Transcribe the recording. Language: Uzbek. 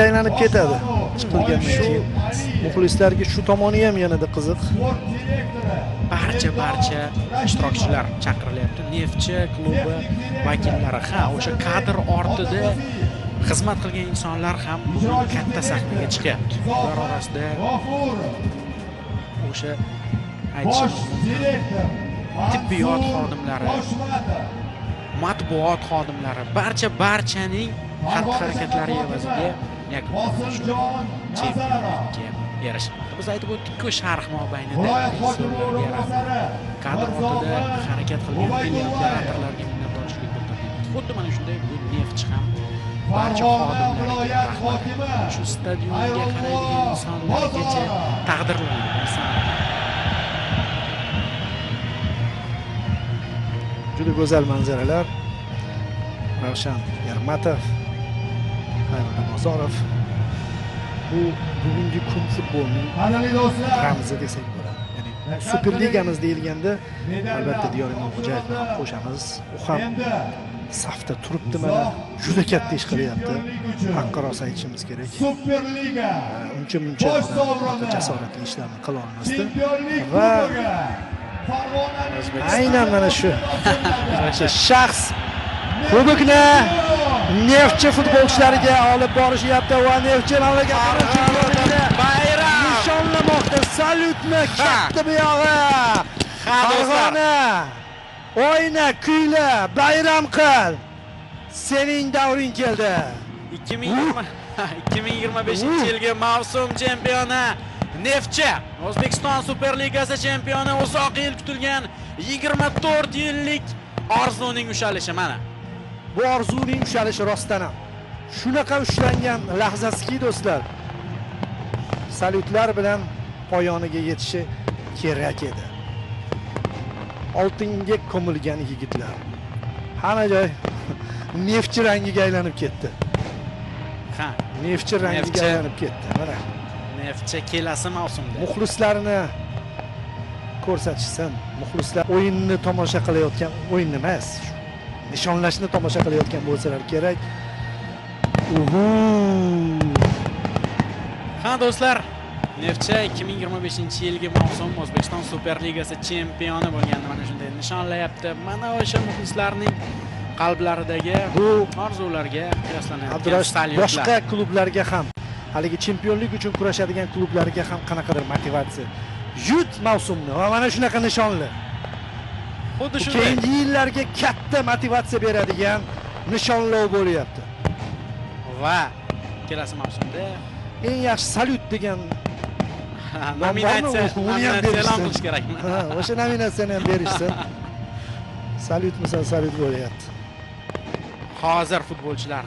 aylanib ketadi. Chiqilgandan keyin muxlislarga shu tomoni ham yanada qiziq. Barcha ishtirokchilar chaqirilyapti. Neftchi klubi vakillari, o'sha kadr ortida xizmat qilgan insonlar ham bugun katta sahnaga chiqyapti. Ular orasida o'sha tibbiyot xodimlari, matbuot xodimlari, barchaning xatti-harakatlari evaziga chempionlikka erishildi. Biz aytib o'tdik-ku, sharh mobaynida kadr ortida harakat qilgan operatorlarga minnatdorchilik bildirdik. Xuddi mana shunday bugun Neftchi ham barcha xodimlarga rahmat. Shu stadionga qaraydigan insonlargacha taqdirlanadi. Juda go'zal manzaralar. Ravshan Ermatov, Xayrullo Namozorov. Bu bugungi kun futbolining ramzi desak bo'ladi. Ya'ni Superligamiz deyilganda albatta Diyor Imomxo'jayevni ham qo'shamiz. U ham safda turibdi, mana juda katta ish qilyapti. Haqqa rost aytishimiz kerak. Superliga uncha jasoratli ishlarni qila olmasdi va aynan mana shu shaxs kubokni Neftchi futbolchilariga olib borishyapti va Neftchi mamlakatini bayram nishonlamoqda. Salyutni katta buyog'i. Farg'ona o'yna, kuyla, bayram qil. Sening davring keldi. 2025-yilgi mavsum chempioni Neftchi, O'zbekiston Superligasi chempioni, uzoq yil kutilgan 24 yillik orzuning ushalishi mana. Bu orzuning ushalishi rostdan ham shunaqa ushlangan lahzasiki do'stlar. Salyutlar bilan poyoniga yetishi kerak edi. Oltinga ko'milgan yigitlar. Hamma joy Neftchi rangiga aylanib ketdi. Neftchi rangiga aylanib ketdi. Mana Neftchi kelasi mavsumda muxlislarini ko'rsatishsin. Muxlislar o'yinni tomosha qilayotgan, o'yinni emas, nishonlashni tomosha qilayotgan bo'lsalar kerak. Do'stlar, Neftchi 2025-yilgi mavsum O'zbekiston Superligasi chempioni bo'lganini mana shunday nishonlayapti. Mana o'sha muxlislarning qalblaridagi bu orzularga qiyoslanayotgan salyutlar. Boshqa klublarga ham, haligi chempionlik uchun kurashadigan klublarga ham qanaqadir motivatsiya. Yut mavsumni va mana shunaqa nishonli. Xuddi shunday. Keyingi yillarga katta motivatsiya beradigan nishonlov bo'lyapti. Va kelasi mavsumda eng yaxshi salyut degan nominatsiya e'lon qilish kerakmi? O'sha nominatsiyani ham berishsin. Salyut bo'lyapti. Hozir futbolchilar